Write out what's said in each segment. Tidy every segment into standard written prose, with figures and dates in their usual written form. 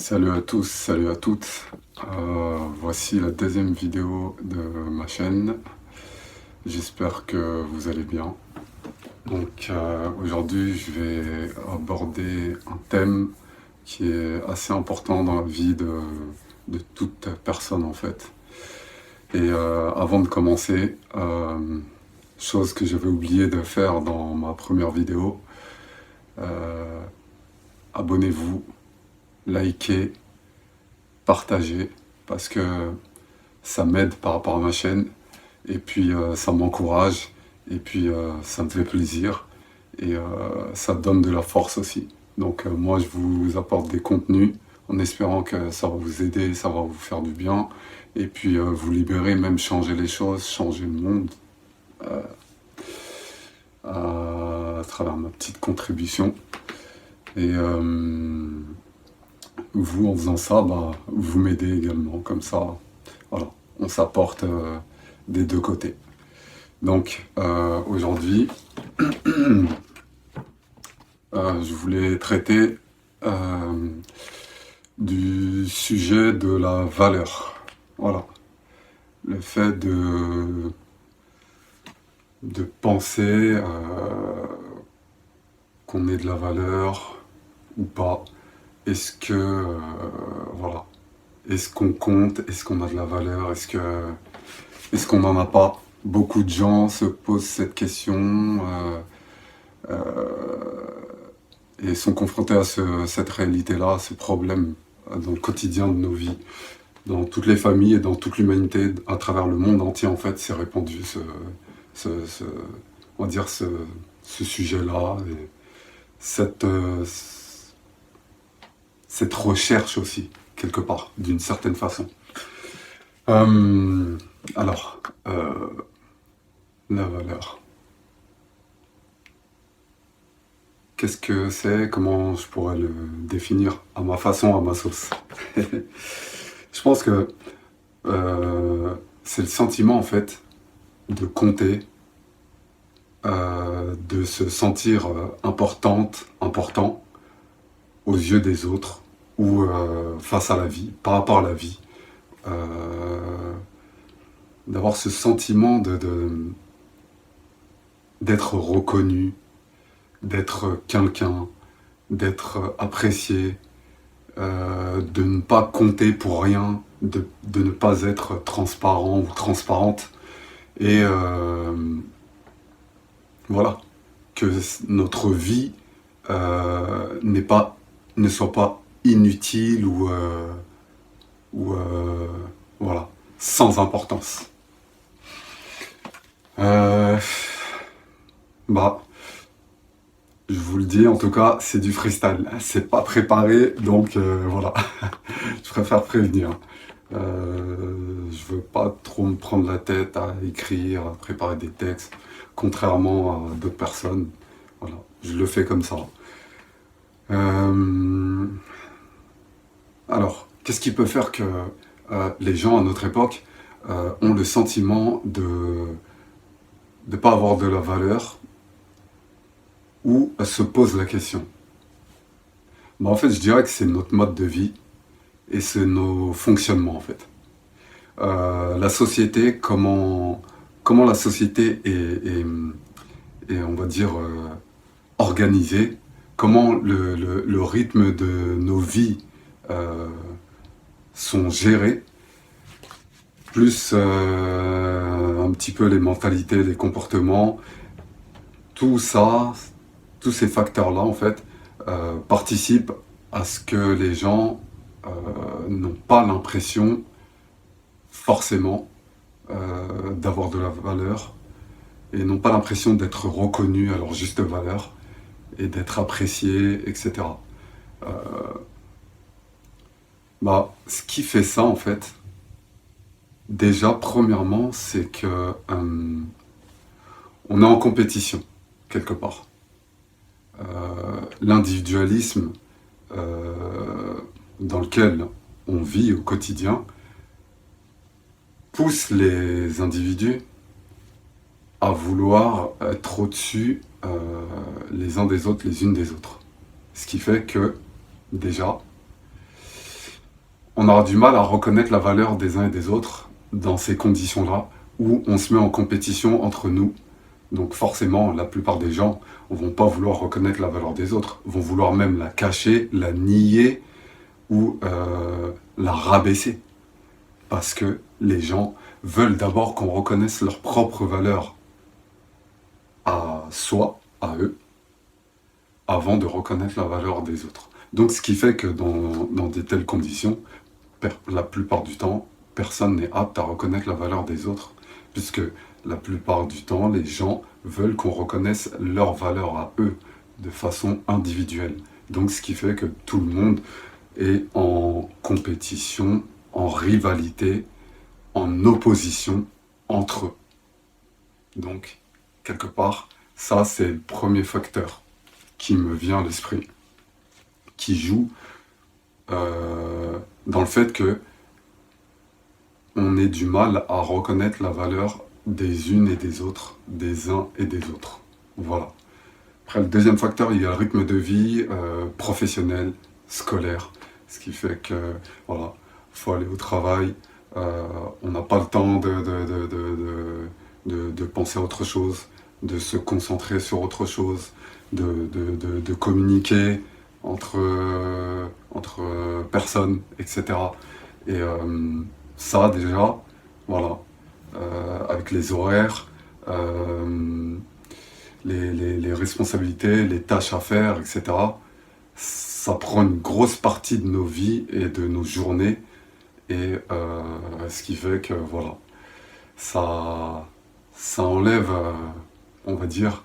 Salut à tous, salut à toutes. Voici la deuxième vidéo de ma chaîne. J'espère que vous allez bien. Donc aujourd'hui, je vais aborder un thème qui est assez important dans la vie de toute personne en fait. Et avant de commencer, chose que j'avais oublié de faire dans ma première vidéo, euh, abonnez-vous, likez, partagez, parce que ça m'aide par rapport à ma chaîne, et puis ça m'encourage, et puis ça me fait plaisir, et ça donne de la force aussi. Donc moi je vous apporte des contenus en espérant que ça va vous aider, ça va vous faire du bien, et puis vous libérer, même changer les choses, changer le monde à travers ma petite contribution. Et vous, en faisant ça, bah, vous m'aidez également, comme ça, voilà, on s'apporte des deux côtés. Donc aujourd'hui, je voulais traiter du sujet de la valeur. Voilà, le fait de penser qu'on ait de la valeur ou pas. Est-ce que voilà, est-ce qu'on compte, est-ce qu'on a de la valeur, est-ce qu'on n'en a pas? Beaucoup de gens se posent cette question et sont confrontés à cette réalité-là, à ce problème dans le quotidien de nos vies, dans toutes les familles et dans toute l'humanité, à travers le monde entier en fait, c'est répandu on va dire ce sujet-là, et cette recherche aussi, quelque part, d'une certaine façon. Alors, la valeur. Qu'est-ce que c'est? Comment je pourrais le définir à ma façon, à ma sauce? Je pense que c'est le sentiment, en fait, de compter, de se sentir important aux yeux des autres ou face à la vie, par rapport à la vie. D'avoir ce sentiment d'être reconnu, d'être quelqu'un, d'être apprécié, de ne pas compter pour rien, de ne pas être transparent ou transparente. Et voilà, que notre vie ne soit pas inutile ou voilà, sans importance. Bah, je vous le dis, en tout cas, c'est du freestyle. C'est pas préparé, donc voilà. Je préfère prévenir. Je veux pas trop me prendre la tête à écrire, à préparer des textes, contrairement à d'autres personnes. Voilà, je le fais comme ça. Alors, qu'est-ce qui peut faire que les gens à notre époque ont le sentiment de ne pas avoir de la valeur ou se posent la question? Bah, en fait, je dirais que c'est notre mode de vie et c'est nos fonctionnements en fait. La société, comment la société est, on va dire, organisée, comment le rythme de nos vies sont gérés, plus un petit peu les mentalités, les comportements, tout ça, tous ces facteurs-là en fait participent à ce que les gens n'ont pas l'impression forcément d'avoir de la valeur et n'ont pas l'impression d'être reconnus à leur juste valeur et d'être appréciés, etc. Bah, ce qui fait ça en fait, déjà premièrement, c'est que on est en compétition quelque part. L'individualisme dans lequel on vit au quotidien pousse les individus à vouloir être au-dessus les uns des autres, les unes des autres. Ce qui fait que, déjà, on aura du mal à reconnaître la valeur des uns et des autres dans ces conditions-là, où on se met en compétition entre nous. Donc forcément, la plupart des gens ne vont pas vouloir reconnaître la valeur des autres, vont vouloir même la cacher, la nier ou la rabaisser. Parce que les gens veulent d'abord qu'on reconnaisse leur propre valeur à soi, à eux, avant de reconnaître la valeur des autres. Donc ce qui fait que dans de telles conditions, la plupart du temps, personne n'est apte à reconnaître la valeur des autres, puisque la plupart du temps, les gens veulent qu'on reconnaisse leur valeur à eux, de façon individuelle. Donc ce qui fait que tout le monde est en compétition, en rivalité, en opposition entre eux. Donc, quelque part, ça c'est le premier facteur qui me vient à l'esprit, qui joue dans le fait que on ait du mal à reconnaître la valeur des unes et des autres, des uns et des autres. Voilà. Après, le deuxième facteur, il y a le rythme de vie professionnel, scolaire, ce qui fait que, voilà, faut aller au travail, on n'a pas le temps de penser à autre chose, de se concentrer sur autre chose, de communiquer entre personnes, etc. Et ça, déjà, voilà, avec les horaires, les responsabilités, les tâches à faire, etc., ça prend une grosse partie de nos vies et de nos journées. Et ce qui fait que, voilà, ça enlève, on va dire,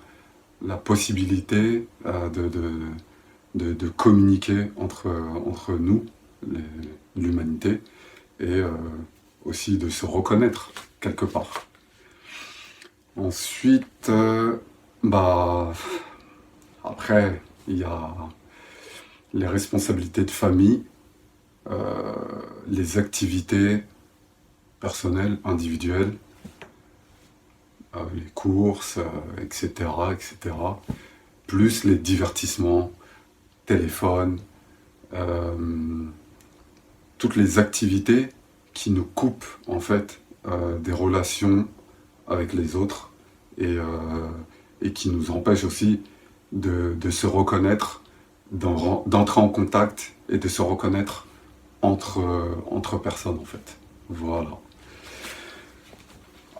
la possibilité de communiquer entre nous, l'humanité, et aussi de se reconnaître quelque part. Ensuite, après, il y a les responsabilités de famille, les activités personnelles, individuelles, les courses, etc., etc., plus les divertissements, téléphone, toutes les activités qui nous coupent en fait des relations avec les autres et qui nous empêchent aussi de se reconnaître, d'entrer en contact et de se reconnaître entre personnes en fait. Voilà.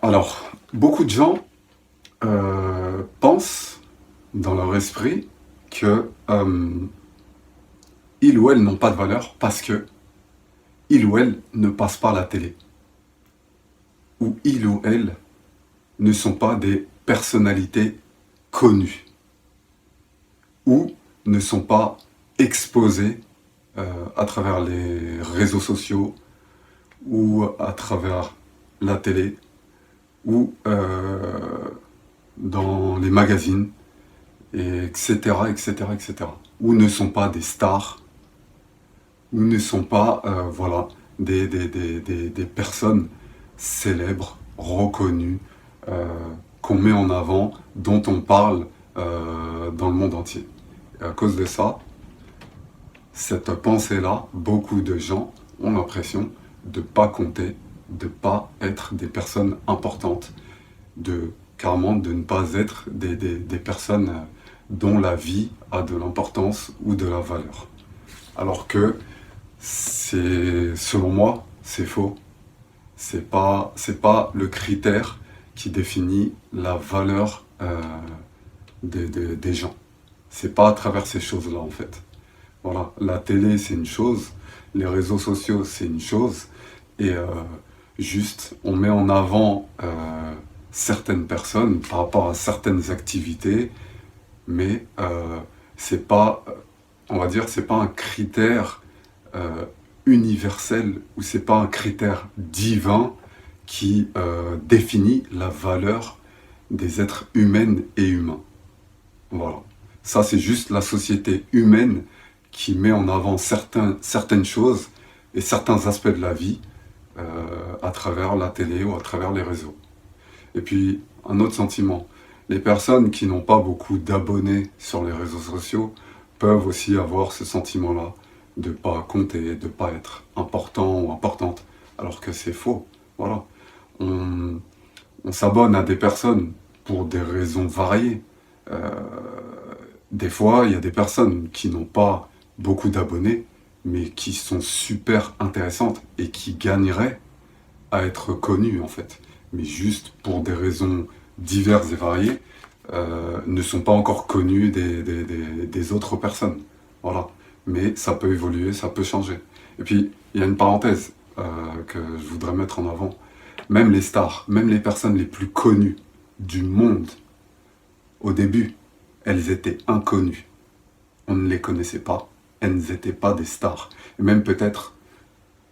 Alors, beaucoup de gens pensent dans leur esprit que ils ou elles n'ont pas de valeur parce que ils ou elles ne passent pas à la télé. Ou ils ou elles ne sont pas des personnalités connues. Ou ne sont pas exposés à travers les réseaux sociaux ou à travers la télé ou dans les magazines, etc., etc., etc. Ou ne sont pas des stars, ou ne sont pas voilà, des personnes célèbres, reconnues, qu'on met en avant, dont on parle dans le monde entier. Et à cause de ça, cette pensée-là, beaucoup de gens ont l'impression de ne pas compter, de ne pas être des personnes importantes, carrément de ne pas être des personnes dont la vie a de l'importance ou de la valeur. Alors que, selon moi, c'est faux. C'est pas le critère qui définit la valeur des gens. C'est pas à travers ces choses-là en fait. Voilà, la télé c'est une chose, les réseaux sociaux c'est une chose, et juste on met en avant certaines personnes par rapport à certaines activités, mais c'est pas, on va dire, c'est pas un critère universel ou c'est pas un critère divin qui définit la valeur des êtres humaines et humains. Voilà. Ça, c'est juste la société humaine qui met en avant certaines choses et certains aspects de la vie à travers la télé ou à travers les réseaux. Et puis, un autre sentiment. Les personnes qui n'ont pas beaucoup d'abonnés sur les réseaux sociaux peuvent aussi avoir ce sentiment-là de pas compter, de pas être important ou importante, alors que c'est faux. Voilà. On, on s'abonne à des personnes pour des raisons variées. Euh, des fois, il y a des personnes qui n'ont pas beaucoup d'abonnés, mais qui sont super intéressantes et qui gagneraient à être connues, en fait. Mais juste pour des raisons diverses et variées, ne sont pas encore connues des autres personnes. Voilà. Mais ça peut évoluer, ça peut changer. Et puis, il y a une parenthèse que je voudrais mettre en avant. Même les stars, même les personnes les plus connues du monde, au début, elles étaient inconnues. On ne les connaissait pas. Elles n'étaient pas des stars. Et même peut-être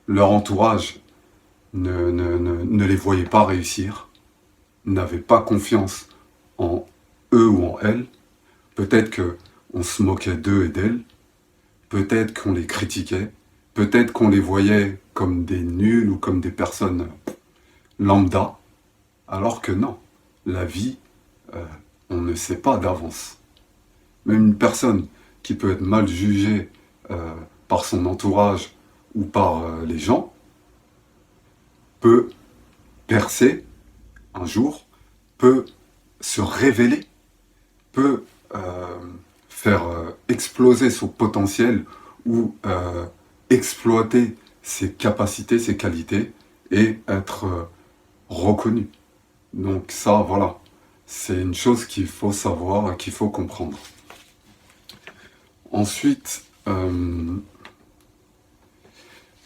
leur entourage ne les voyait pas réussir, n'avait pas confiance en eux ou en elles. Peut-être qu'on se moquait d'eux et d'elles. Peut-être qu'on les critiquait. Peut-être qu'on les voyait comme des nuls ou comme des personnes lambda. Alors que non. La vie, on ne sait pas d'avance. Même une personne qui peut être mal jugée par son entourage ou par les gens peut percer un jour, peut se révéler, peut faire exploser son potentiel ou exploiter ses capacités, ses qualités et être reconnu. Donc ça, voilà, c'est une chose qu'il faut savoir et qu'il faut comprendre. Ensuite,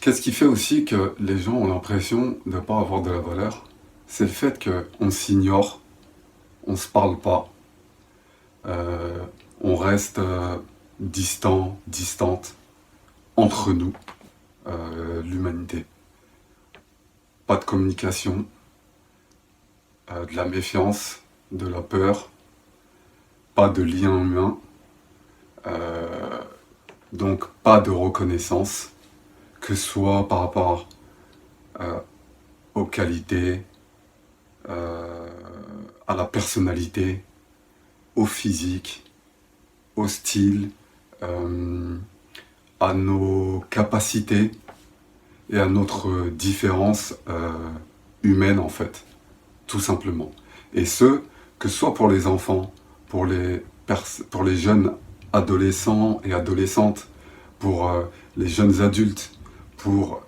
qu'est-ce qui fait aussi que les gens ont l'impression de ne pas avoir de la valeur? C'est le fait qu'on s'ignore, on ne se parle pas, on reste distant, distante entre nous, l'humanité. Pas de communication, de la méfiance, de la peur, pas de lien humain, donc pas de reconnaissance, que ce soit par rapport aux qualités, à la personnalité, au physique, au style, à nos capacités et à notre différence humaine en fait, tout simplement. Et ce, que ce soit pour les enfants, pour les jeunes adolescents et adolescentes, pour les jeunes adultes, pour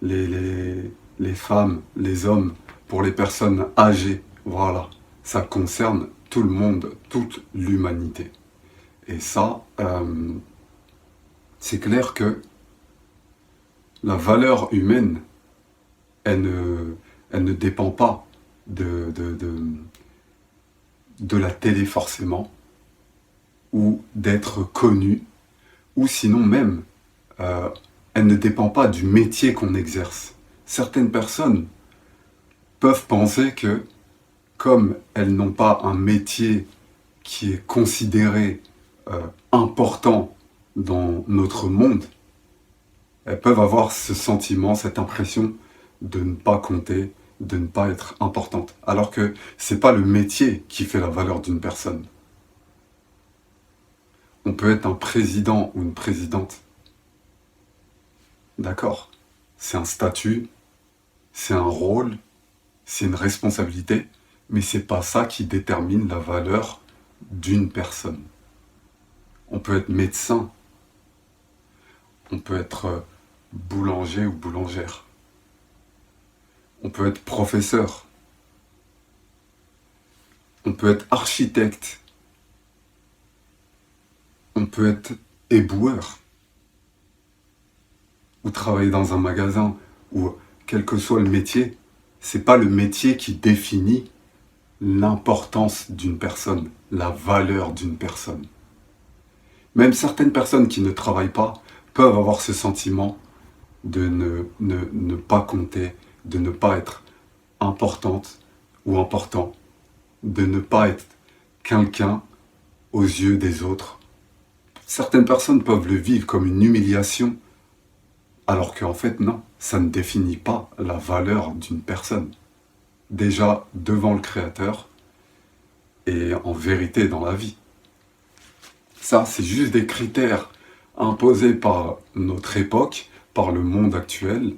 les femmes, les hommes, pour les personnes âgées. Voilà, ça concerne tout le monde, toute l'humanité. Et ça, c'est clair que la valeur humaine, elle ne dépend pas de la télé forcément, ou d'être connu, ou sinon même, elle ne dépend pas du métier qu'on exerce. Certaines personnes peuvent penser que, comme elles n'ont pas un métier qui est considéré important dans notre monde, elles peuvent avoir ce sentiment, cette impression de ne pas compter, de ne pas être importante. Alors que c'est pas le métier qui fait la valeur d'une personne. On peut être un président ou une présidente. D'accord? C'est un statut, c'est un rôle, c'est une responsabilité, mais c'est pas ça qui détermine la valeur d'une personne. On peut être médecin, on peut être boulanger ou boulangère, on peut être professeur, on peut être architecte, on peut être éboueur, ou travailler dans un magasin, ou quel que soit le métier, c'est pas le métier qui définit l'importance d'une personne, la valeur d'une personne. Même certaines personnes qui ne travaillent pas peuvent avoir ce sentiment de ne pas compter, de ne pas être importante ou important, de ne pas être quelqu'un aux yeux des autres. Certaines personnes peuvent le vivre comme une humiliation, alors qu'en fait non, ça ne définit pas la valeur d'une personne. Déjà devant le Créateur et en vérité dans la vie. Ça, c'est juste des critères imposée par notre époque, par le monde actuel,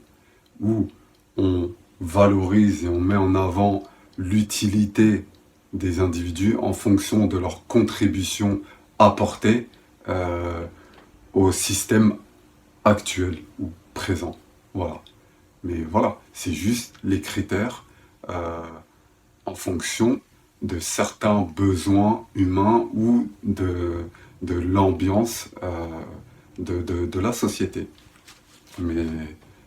où on valorise et on met en avant l'utilité des individus en fonction de leur contribution apportée au système actuel ou présent. Voilà. Mais voilà, c'est juste les critères en fonction de certains besoins humains ou de l'ambiance de la société. Mais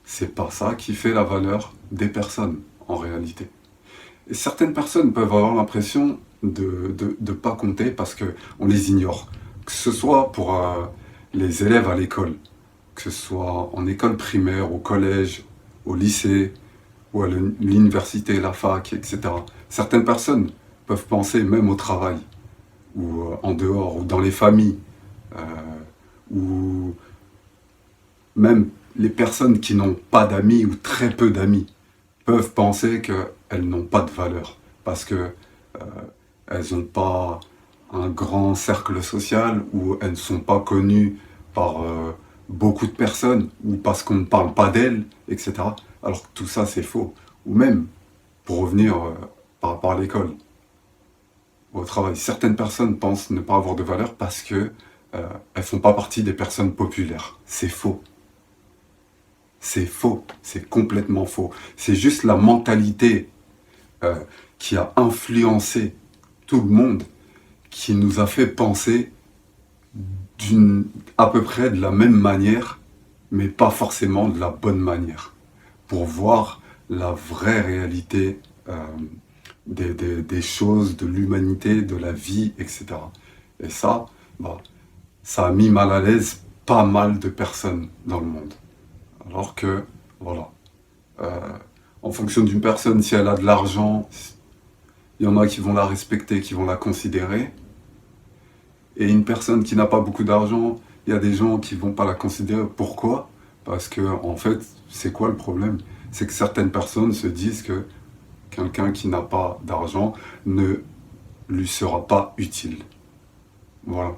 c'est pas ça qui fait la valeur des personnes, en réalité. Et certaines personnes peuvent avoir l'impression de pas compter parce qu'on les ignore. Que ce soit pour les élèves à l'école, que ce soit en école primaire, au collège, au lycée, ou à l'université, la fac, etc. Certaines personnes peuvent penser même au travail, ou en dehors, ou dans les familles, ou même les personnes qui n'ont pas d'amis ou très peu d'amis peuvent penser qu'elles n'ont pas de valeur, parce que elles n'ont pas un grand cercle social, ou elles ne sont pas connues par beaucoup de personnes, ou parce qu'on ne parle pas d'elles, etc. Alors que tout ça c'est faux. Ou même, pour revenir par rapport à l'école, au travail, certaines personnes pensent ne pas avoir de valeur parce que elles font pas partie des personnes populaires. C'est faux. C'est faux, c'est complètement faux. C'est juste la mentalité qui a influencé tout le monde, qui nous a fait penser à peu près de la même manière, mais pas forcément de la bonne manière, pour voir la vraie réalité des choses, de l'humanité, de la vie, etc. Et ça, ça a mis mal à l'aise pas mal de personnes dans le monde. Alors que, voilà, en fonction d'une personne, si elle a de l'argent, il y en a qui vont la respecter, qui vont la considérer. Et une personne qui n'a pas beaucoup d'argent, il y a des gens qui vont pas la considérer. Pourquoi ? Parce que, en fait, c'est quoi le problème ? C'est que certaines personnes se disent que quelqu'un qui n'a pas d'argent ne lui sera pas utile. Voilà.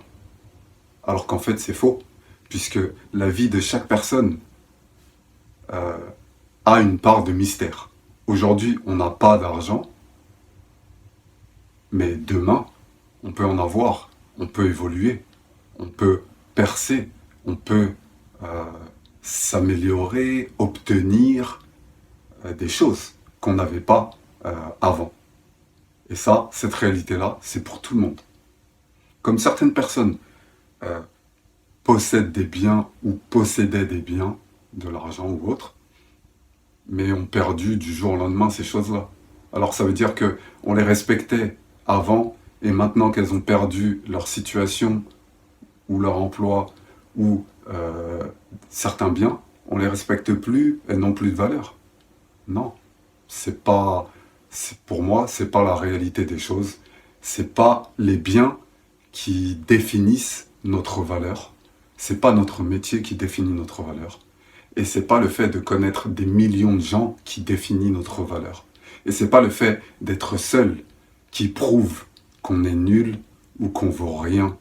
Alors qu'en fait, c'est faux. Puisque la vie de chaque personne a une part de mystère. Aujourd'hui, on n'a pas d'argent, mais demain, on peut en avoir, on peut évoluer, on peut percer, on peut s'améliorer, obtenir des choses qu'on n'avait pas avant. Et ça, cette réalité-là, c'est pour tout le monde. Comme certaines personnes possèdent des biens ou possédaient des biens, de l'argent ou autre, mais ont perdu du jour au lendemain ces choses-là. Alors ça veut dire qu'on les respectait avant, et maintenant qu'elles ont perdu leur situation, ou leur emploi, ou certains biens, on les respecte plus, elles n'ont plus de valeur. Non, pour moi, c'est pas la réalité des choses. C'est pas les biens qui définissent notre valeur. C'est pas notre métier qui définit notre valeur. Et c'est pas le fait de connaître des millions de gens qui définit notre valeur. Et c'est pas le fait d'être seul qui prouve qu'on est nul, ou qu'on vaut rien,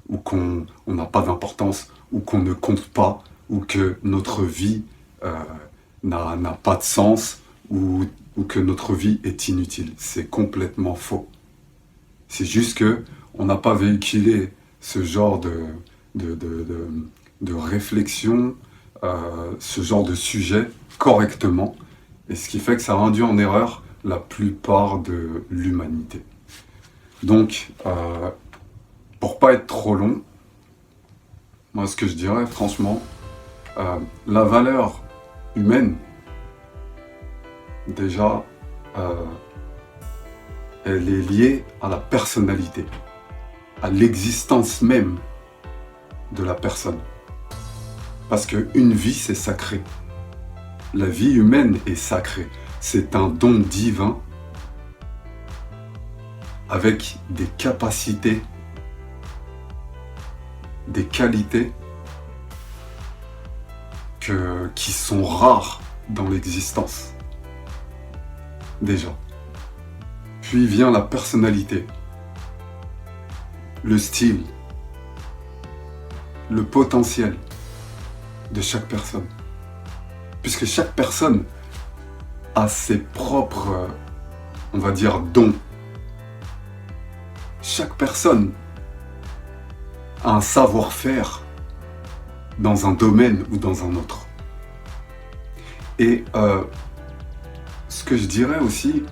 ou qu'on n'a pas d'importance, ou qu'on ne compte pas, ou que notre vie n'a pas de sens, ou que notre vie est inutile. C'est complètement faux. C'est juste que on n'a pas véhiculé ce genre de réflexion, ce genre de sujet correctement, et ce qui fait que ça induit en erreur la plupart de l'humanité. Donc, pour pas être trop long, moi ce que je dirais franchement, la valeur humaine, déjà, elle est liée à la personnalité, à l'existence même de la personne. Parce qu'une vie, c'est sacré. La vie humaine est sacrée. C'est un don divin avec des capacités, des qualités qui sont rares dans l'existence. Déjà. Puis vient la personnalité, le style, le potentiel de chaque personne. Puisque chaque personne a ses propres, on va dire, dons. Chaque personne a un savoir-faire dans un domaine ou dans un autre. Et ce que je dirais aussi,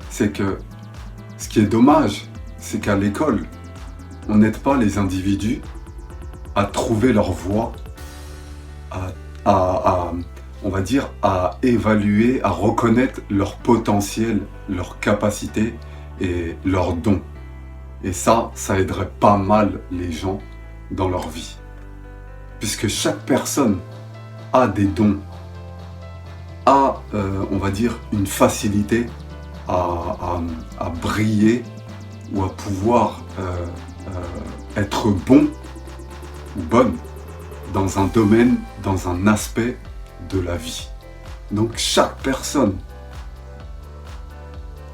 c'est que ce qui est dommage, c'est qu'à l'école, on n'aide pas les individus à trouver leur voie, on va dire, à évaluer, à reconnaître leur potentiel, leurs capacités et leurs dons. Et ça aiderait pas mal les gens dans leur vie. Puisque chaque personne a des dons, a, on va dire, une facilité à briller ou à pouvoir être bon ou bonne dans un domaine, dans un aspect de la vie. Donc chaque personne,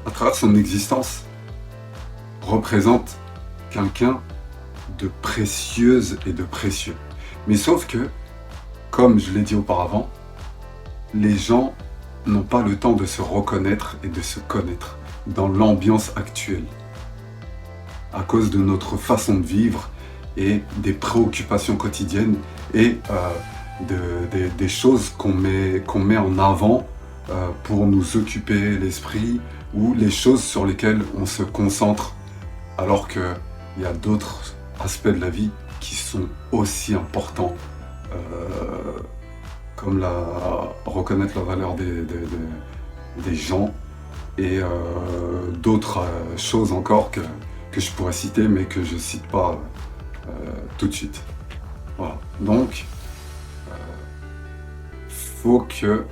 à travers son existence, représente quelqu'un de précieuse et de précieux. Mais sauf que, comme je l'ai dit auparavant, les gens n'ont pas le temps de se reconnaître et de se connaître dans l'ambiance actuelle, à cause de notre façon de vivre et des préoccupations quotidiennes et des choses qu'on met en avant pour nous occuper l'esprit, ou les choses sur lesquelles on se concentre, alors qu'il y a d'autres aspects de la vie qui sont aussi importants, comme reconnaître la valeur des gens et d'autres choses encore que je pourrais citer, mais que je ne cite pas tout de suite. Voilà. Donc, faut que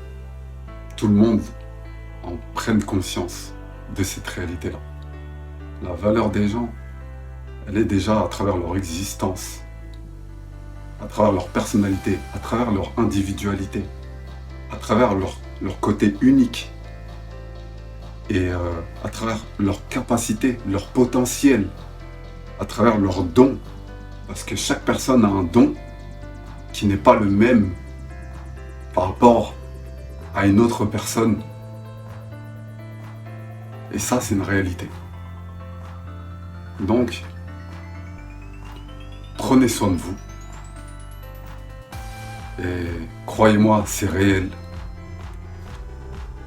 tout le monde en prenne conscience de cette réalité-là. La valeur des gens, elle est déjà à travers leur existence, à travers leur personnalité, à travers leur individualité, à travers leur côté unique et à travers leur capacité, leur potentiel, à travers leurs dons. Parce que chaque personne a un don qui n'est pas le même par rapport à une autre personne. Et ça, c'est une réalité. Donc, prenez soin de vous. Et croyez-moi, c'est réel.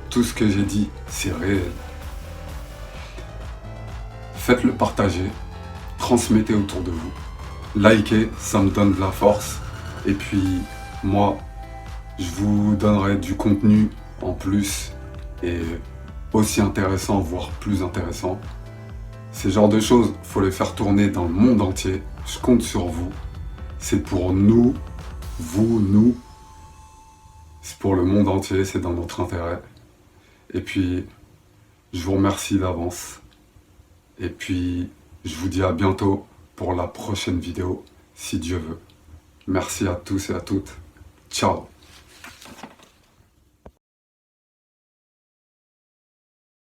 Tout ce que j'ai dit, c'est réel. Faites-le partager, transmettez autour de vous. Likez, ça me donne de la force. Et puis, moi, je vous donnerai du contenu en plus et aussi intéressant, voire plus intéressant. Ces genres de choses, il faut les faire tourner dans le monde entier. Je compte sur vous. C'est pour nous, vous, nous. C'est pour le monde entier, c'est dans notre intérêt. Et puis, je vous remercie d'avance. Et puis, je vous dis à bientôt pour la prochaine vidéo, si Dieu veut. Merci à tous et à toutes. Ciao.